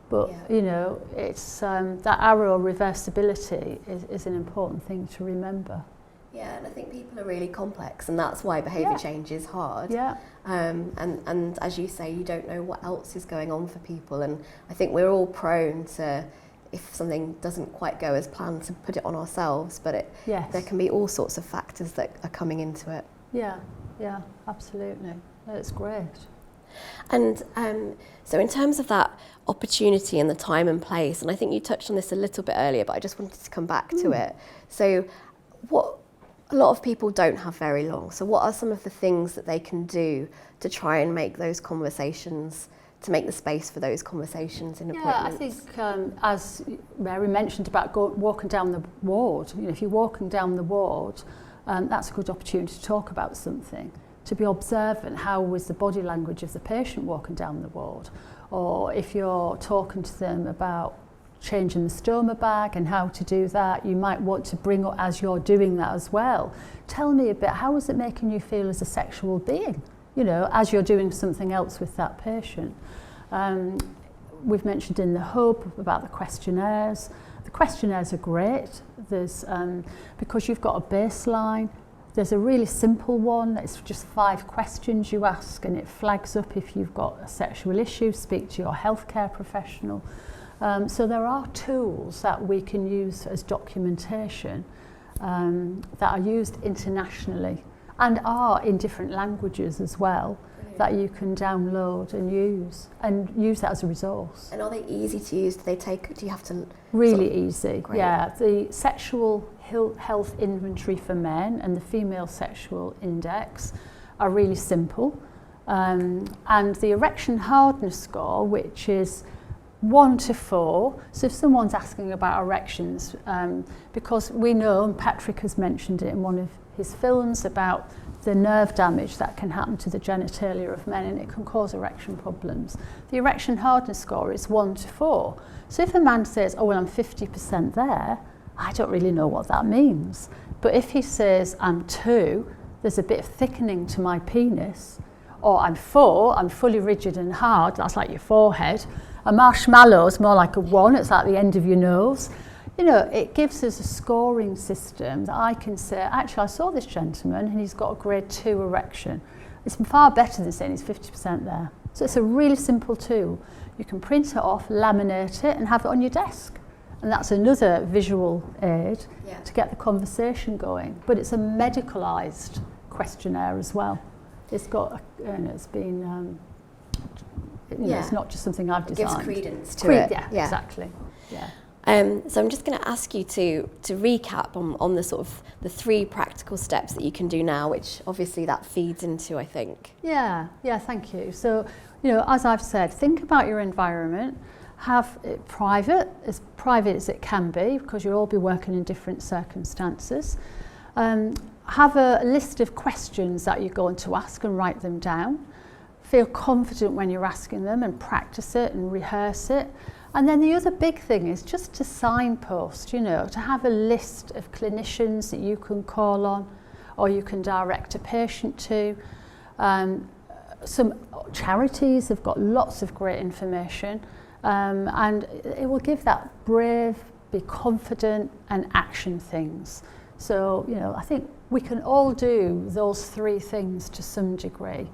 But, you know, it's that arrow reversibility is an important thing to remember. Yeah, and I think people are really complex, and that's why behaviour change is hard. Yeah. And as you say, you don't know what else is going on for people, and I think we're all prone to, if something doesn't quite go as planned, to put it on ourselves, but there can be all sorts of factors that are coming into it. Yeah, absolutely. It's great. And so in terms of that opportunity and the time and place, and I think you touched on this a little bit earlier, but I just wanted to come back to it. So a lot of people don't have very long. So what are some of the things that they can do to try and make those conversations, to make the space for those conversations in appointments? Yeah, I think as Mary mentioned about walking down the ward, you know, if you're walking down the ward, that's a good opportunity to talk about something, to be observant. How was the body language of the patient walking down the ward? Or if you're talking to them about changing the stoma bag and how to do that, you might want to bring up, as you're doing that as well, tell me a bit, how is it making you feel as a sexual being, you know, as you're doing something else with that patient. We've mentioned in the hub about the questionnaires. The questionnaires are great. There's because you've got a baseline. There's a really simple one. It's just 5 questions you ask, and it flags up if you've got a sexual issue. Speak to your healthcare professional. So there are tools that we can use as documentation that are used internationally and are in different languages as well. Brilliant. That you can download and use that as a resource. And are they easy to use? Do you have to... Really easy, Great. Yeah. The sexual health inventory for men and the female sexual index are really simple. And the erection hardness score, which is 1 to 4. So if someone's asking about erections, because we know, and Patrick has mentioned it in one of his films, about the nerve damage that can happen to the genitalia of men, and it can cause erection problems. The erection hardness score is 1 to 4. So if a man says, oh, well, I'm 50% there, I don't really know what that means. But if he says, I'm 2, there's a bit of thickening to my penis, or I'm 4, I'm fully rigid and hard, that's like your forehead. A marshmallow is more like a 1, it's like the end of your nose. You know, it gives us a scoring system that I can say, actually, I saw this gentleman and he's got a grade 2 erection. It's far better than saying he's 50% there. So it's a really simple tool. You can print it off, laminate it, and have it on your desk. And that's another visual aid to get the conversation going. But it's a medicalised questionnaire as well. It's got, it's been, it's not just something I've designed. It gives credence to it. Yeah, exactly. Yeah. So I'm just going to ask you to recap on the sort of the 3 practical steps that you can do now, which obviously that feeds into, I think. Yeah, thank you. So, you know, as I've said, think about your environment, have it private as it can be, because you'll all be working in different circumstances. Have a list of questions that you're going to ask and write them down. Feel confident when you're asking them and practice it and rehearse it. And then the other big thing is just to signpost, you know, to have a list of clinicians that you can call on or you can direct a patient to. Some charities have got lots of great information, and it will give that brave, be confident and action things. So, you know, I think we can all do those three things to some degree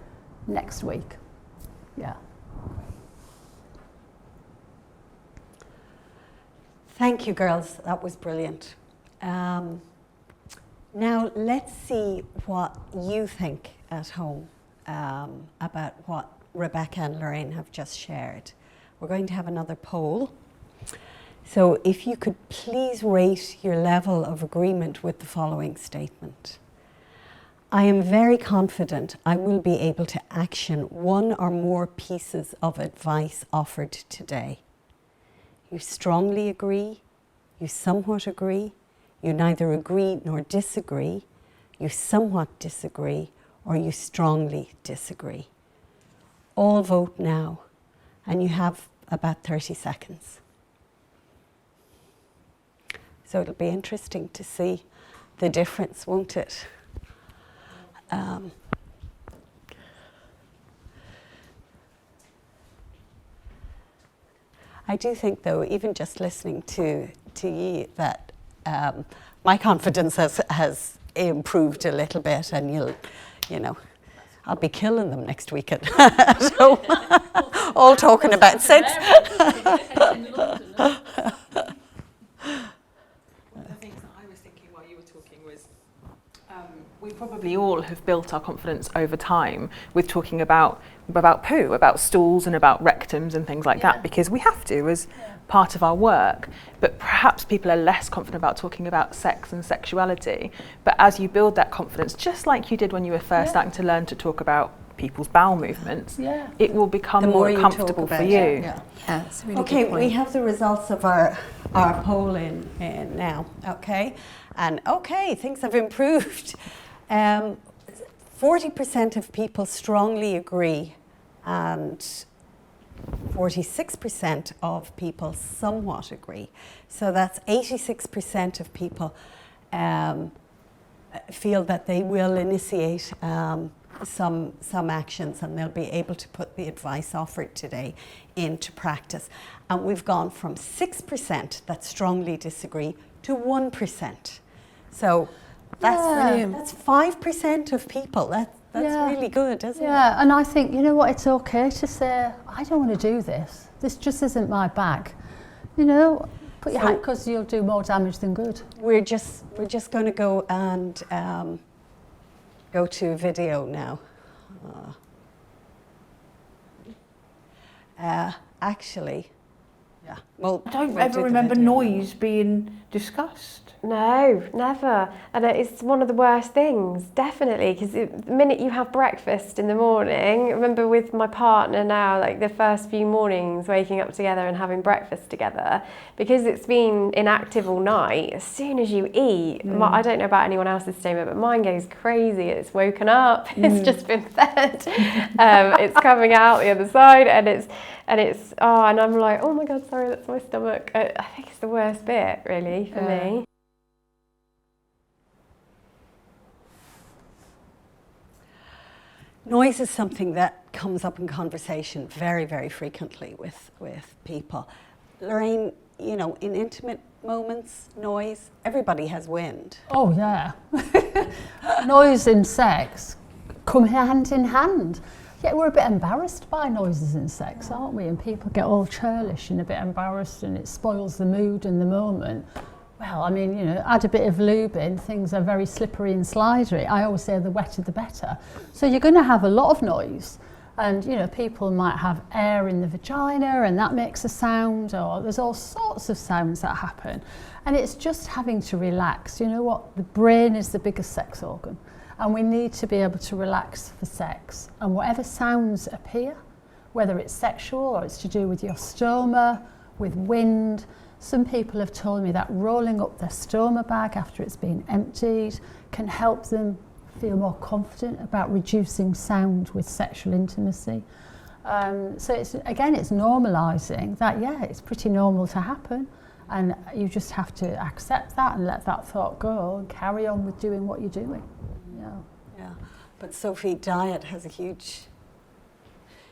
next week. Yeah. Thank you, girls. That was brilliant. Now let's see what you think at home about what Rebecca and Lorraine have just shared. We're going to have another poll. So if you could please rate your level of agreement with the following statement. I am very confident I will be able to action one or more pieces of advice offered today. You strongly agree, you somewhat agree, you neither agree nor disagree, you somewhat disagree, or you strongly disagree. All vote now, and you have about 30 seconds. So it'll be interesting to see the difference, won't it? I do think, though, even just listening to you, that my confidence has improved a little bit, and you know, I'll be killing them next weekend. So, all talking about sex. We probably all have built our confidence over time with talking about poo, about stools and about rectums and things like that, because we have to as part of our work. But perhaps people are less confident about talking about sex and sexuality. But as you build that confidence, just like you did when you were first starting to learn to talk about people's bowel movements, it will become more comfortable for you. Yeah, it's a really okay, good point. we have the results of our poll in now, okay? And okay, things have improved. 40% of people strongly agree, and 46% of people somewhat agree. So that's 86% of people feel that they will initiate some actions, and they'll be able to put the advice offered today into practice. And we've gone from 6% that strongly disagree to 1%. So that's 5% of people. That's really good, isn't it? Yeah, and I think, you know what, it's okay to say, I don't want to do this. This just isn't my bag. You know, put your hand, because you'll do more damage than good. We're just going to go and go to video now. Actually, well, I don't ever remember noise being discussed. No, never. And it's one of the worst things, definitely, because the minute you have breakfast in the morning, I remember with my partner now, like the first few mornings, waking up together and having breakfast together, because it's been inactive all night, as soon as you eat, I don't know about anyone else's stomach, but mine goes crazy. It's woken up, it's just been fed, it's coming out the other side, and I'm like, oh my God, sorry, that's my stomach. I think it's the worst bit, really, for me. Noise is something that comes up in conversation very, very frequently with people. Lorraine, you know, in intimate moments, noise, everybody has wind. Oh yeah. Noise in sex come hand in hand. Yeah, we're a bit embarrassed by noises in sex, aren't we? And people get all churlish and a bit embarrassed, and it spoils the mood and the moment. Well, I mean, you know, add a bit of lube in, things are very slippery and slidery. I always say the wetter the better. So you're going to have a lot of noise, and, you know, people might have air in the vagina and that makes a sound, or there's all sorts of sounds that happen. And it's just having to relax. You know what? The brain is the biggest sex organ, and we need to be able to relax for sex. And whatever sounds appear, whether it's sexual or it's to do with your stoma, with wind. Some people have told me that rolling up their stoma bag after it's been emptied can help them feel more confident about reducing sound with sexual intimacy. So it's normalising that, it's pretty normal to happen, and you just have to accept that and let that thought go and carry on with doing what you're doing. Yeah, but Sophie, diet has a huge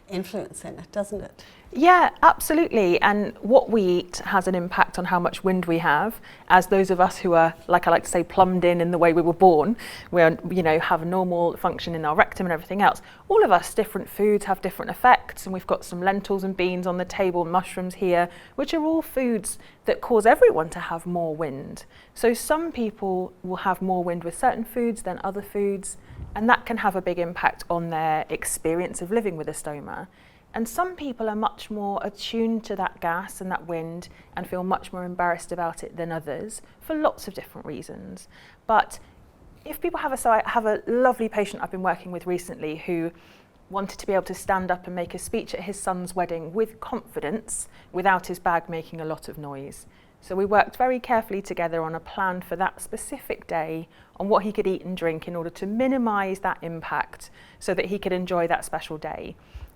influence in it, doesn't it? Yeah, absolutely. And what we eat has an impact on how much wind we have. As those of us who are, like I like to say, plumbed in the way we were born, we are, have a normal function in our rectum and everything else. All of us, different foods have different effects, and we've got some lentils and beans on the table, mushrooms here, which are all foods that cause everyone to have more wind. So some people will have more wind with certain foods than other foods, and that can have a big impact on their experience of living with a stoma. And some people are much more attuned to that gas and that wind and feel much more embarrassed about it than others for lots of different reasons. But if people have I have a lovely patient I've been working with recently who wanted to be able to stand up and make a speech at his son's wedding with confidence without his bag making a lot of noise. So we worked very carefully together on a plan for that specific day on what he could eat and drink in order to minimise that impact so that he could enjoy that special day.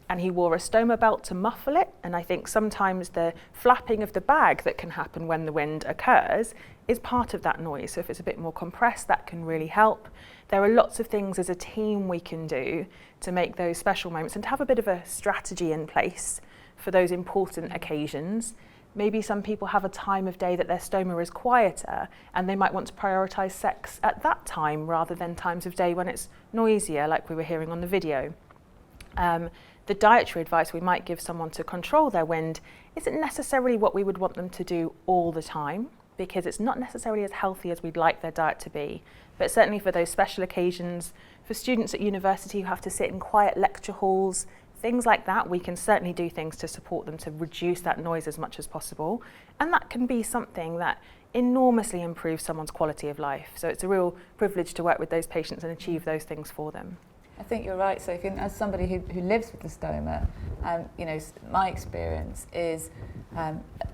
And he wore a stoma belt to muffle it, and I think sometimes the flapping of the bag that can happen when the wind occurs is part of that noise. So if it's a bit more compressed, that can really help. There are lots of things as a team we can do to make those special moments and to have a bit of a strategy in place for those important occasions. Maybe some people have a time of day that their stoma is quieter and they might want to prioritise sex at that time rather than times of day when it's noisier, like we were hearing on the video. The dietary advice we might give someone to control their wind isn't necessarily what we would want them to do all the time, because it's not necessarily as healthy as we'd like their diet to be. But certainly for those special occasions, for students at university who have to sit in quiet lecture halls, things like that, we can certainly do things to support them to reduce that noise as much as possible. And that can be something that enormously improves someone's quality of life. So it's a real privilege to work with those patients and achieve those things for them. I think you're right, Sophie. As somebody who lives with the stoma, my experience is,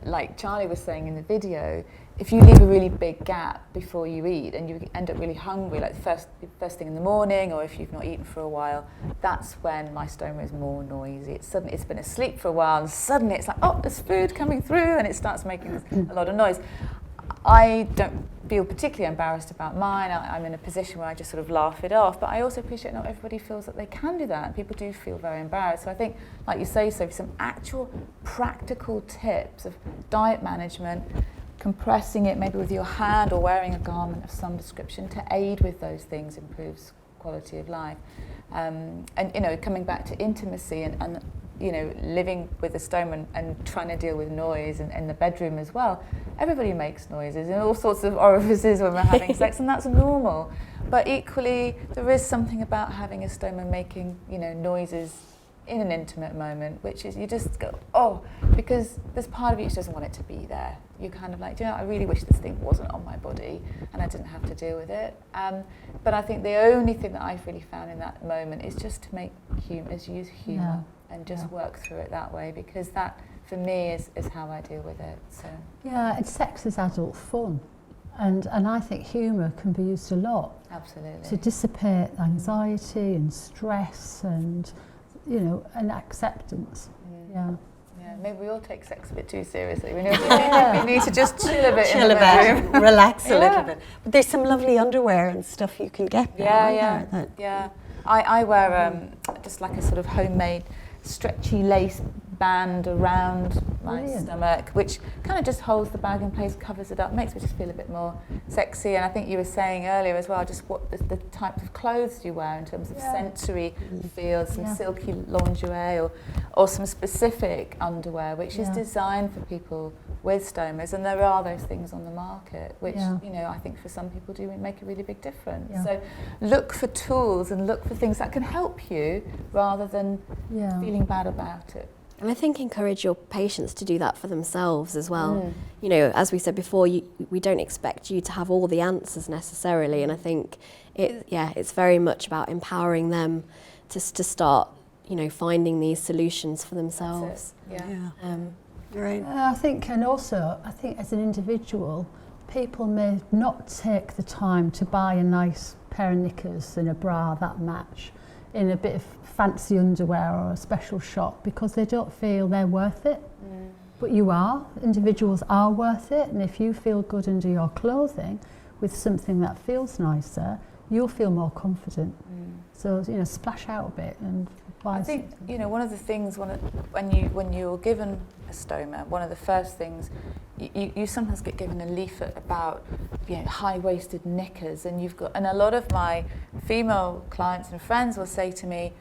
like Charlie was saying in the video, if you leave a really big gap before you eat and you end up really hungry, like first thing in the morning, or if you've not eaten for a while, that's when my stoma is more noisy. It's been asleep for a while, and suddenly it's like, oh, there's food coming through, and it starts making a lot of noise. I don't feel particularly embarrassed about mine. I'm in a position where I just sort of laugh it off, but I also appreciate not everybody feels that they can do that, and people do feel very embarrassed. So I think, like you say, Sophie, some actual practical tips of diet management, compressing it maybe with your hand or wearing a garment of some description to aid with those things improves quality of life. And coming back to intimacy and living with a stoma and trying to deal with noise in the bedroom as well. Everybody makes noises in all sorts of orifices when we're having sex, and that's normal. But equally, there is something about having a stoma making, noises in an intimate moment, which is you just go, oh, because there's part of you which doesn't want it to be there. You're kind of like, I really wish this thing wasn't on my body and I didn't have to deal with it. But I think the only thing that I've really found in that moment is just to use humour and just work through it that way, because that, for me, is how I deal with it. So. Yeah, and sex is adult fun. And I think humour can be used a lot. Absolutely. To dissipate anxiety and stress and, and acceptance. Yeah, maybe we all take sex a bit too seriously. We need to just chill a bit. Relax a little bit. But there's some lovely underwear and stuff you can get now. Yeah. I wear just like a sort of homemade stretchy lace band around my stomach, which kind of just holds the bag in place, covers it up, makes me just feel a bit more sexy. And I think you were saying earlier as well, just what the type of clothes you wear in terms of sensory feel, some silky lingerie or some specific underwear, which is designed for people with stomas. And there are those things on the market, which, I think for some people do make a really big difference. Yeah. So look for tools and look for things that can help you rather than feeling bad about it. And I think encourage your patients to do that for themselves as well. As we said before, we don't expect you to have all the answers necessarily, and I think it's very much about empowering them to start, finding these solutions for themselves. Right. I think as an individual, people may not take the time to buy a nice pair of knickers and a bra that match. in a bit of fancy underwear or a special shop because they don't feel they're worth it. But you are. Individuals are worth it, and if you feel good under your clothing with something that feels nicer, you'll feel more confident. So, you know, splash out a bit and buy. I think, you know, one of the things when you're given a stoma, one of the first things you sometimes get given a leaflet about, you know, high-waisted knickers, and a lot of my female clients and friends will say to me,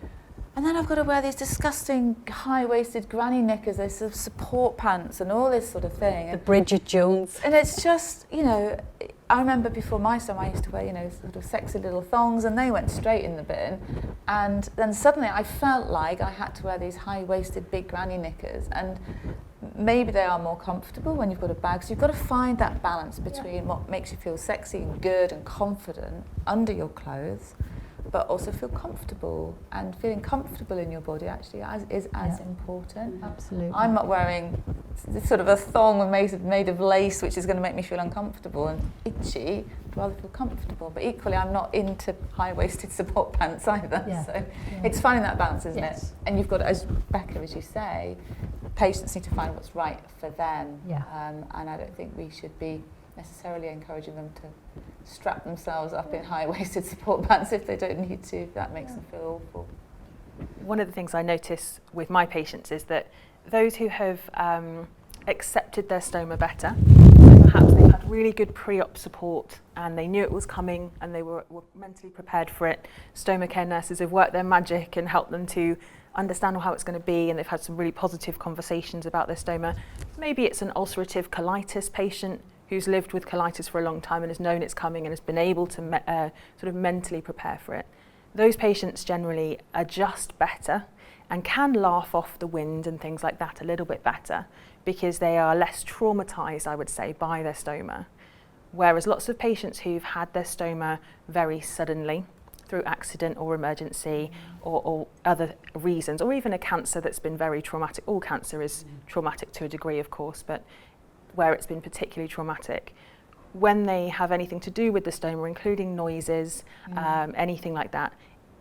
and then I've got to wear these disgusting high-waisted granny knickers, those sort of support pants and all this sort of thing. The Bridget Jones. And it's just, you know, I remember before my stoma I used to wear, you know, sort of sexy little thongs, and they went straight in the bin. And then suddenly I felt like I had to wear these high-waisted big granny knickers, and maybe they are more comfortable when you've got a bag. So you've got to find that balance between what makes you feel sexy and good and confident under your clothes, but also feel comfortable, and feeling comfortable in your body actually is as important. Absolutely. I'm not wearing sort of a thong made of lace, which is going to make me feel uncomfortable and itchy. I'd rather feel comfortable, but equally I'm not into high-waisted support pants either. Yeah. So it's finding that balance, isn't it? And you've got, as Becca, as you say, patients need to find what's right for them. Yeah. And I don't think we should be necessarily encouraging them to strap themselves up in high-waisted support pants if they don't need to. That makes them feel awful. One of the things I notice with my patients is that those who have accepted their stoma better, perhaps they've had really good pre-op support and they knew it was coming and they were mentally prepared for it. Stoma care nurses have worked their magic and helped them to understand how it's going to be, and they've had some really positive conversations about their stoma. Maybe it's an ulcerative colitis patient who's lived with colitis for a long time and has known it's coming and has been able to sort of mentally prepare for it. Those patients generally adjust better and can laugh off the wind and things like that a little bit better because they are less traumatized, I would say, by their stoma. Whereas lots of patients who've had their stoma very suddenly through accident or emergency or other reasons, or even a cancer that's been very traumatic. All cancer is traumatic to a degree, of course, but where it's been particularly traumatic, when they have anything to do with the stoma, including noises, anything like that,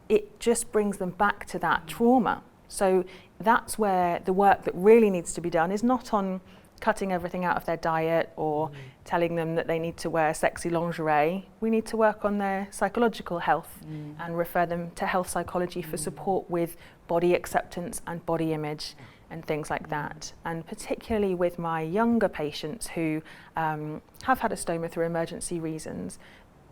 it just brings them back to that trauma. So that's where the work that really needs to be done is not on cutting everything out of their diet or telling them that they need to wear sexy lingerie. We need to work on their psychological health and refer them to health psychology for support with body acceptance and body image and things like that. And particularly with my younger patients who have had a stoma through emergency reasons,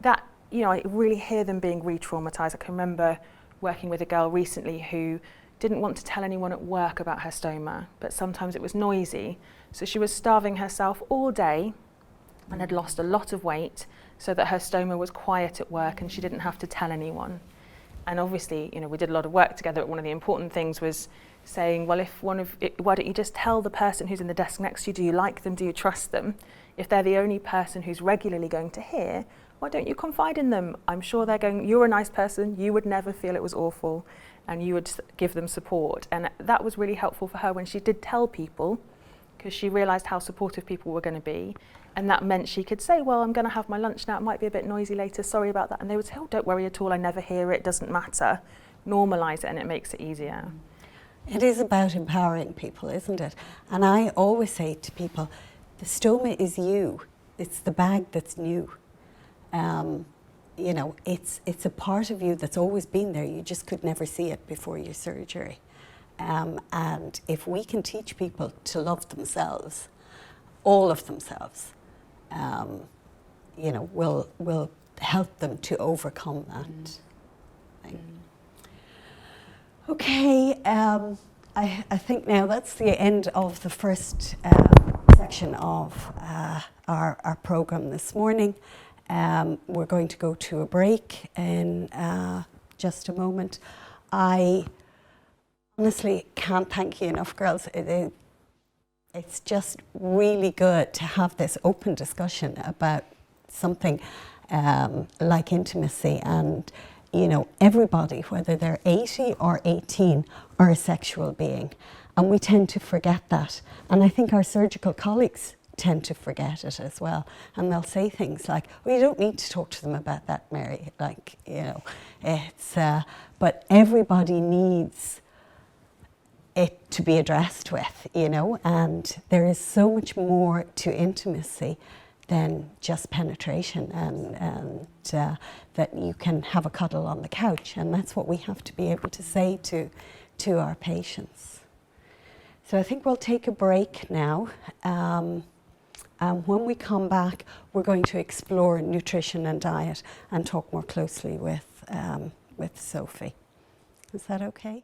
that, you know, I really hear them being re-traumatized. I can remember working with a girl recently who didn't want to tell anyone at work about her stoma, but sometimes it was noisy. So she was starving herself all day and had lost a lot of weight so that her stoma was quiet at work and she didn't have to tell anyone. And obviously, you know, we did a lot of work together, but one of the important things was saying, well, why don't you just tell the person who's in the desk next to you, do you like them, do you trust them? If they're the only person who's regularly going to hear, why don't you confide in them? I'm sure they're going, you're a nice person, you would never feel it was awful, and you would give them support. And that was really helpful for her when she did tell people, because she realised how supportive people were going to be. And that meant she could say, well, I'm going to have my lunch now, it might be a bit noisy later, sorry about that. And they would say, oh, don't worry at all, I never hear it, doesn't matter. Normalise it and it makes it easier. It is about empowering people, isn't it? And I always say to people, the stoma is you. It's the bag that's new. You know, it's a part of you that's always been there. You just could never see it before your surgery. And if we can teach people to love themselves, all of themselves, you know, we'll help them to overcome that thing. Okay, I think now that's the end of the first section of our program this morning. We're going to go to a break in just a moment. I honestly can't thank you enough, girls. It's just really good to have this open discussion about something like intimacy, and you know, everybody, whether they're 80 or 18, are a sexual being, and we tend to forget that. And I think our surgical colleagues tend to forget it as well. And they'll say things like, well, you don't need to talk to them about that, Mary. Like, you know, it's, but everybody needs it to be addressed with, you know, and there is so much more to intimacy than just penetration, and that you can have a cuddle on the couch, and that's what we have to be able to say to our patients. So I think we'll take a break now. And when we come back, we're going to explore nutrition and diet and talk more closely with Sophie. Is that okay?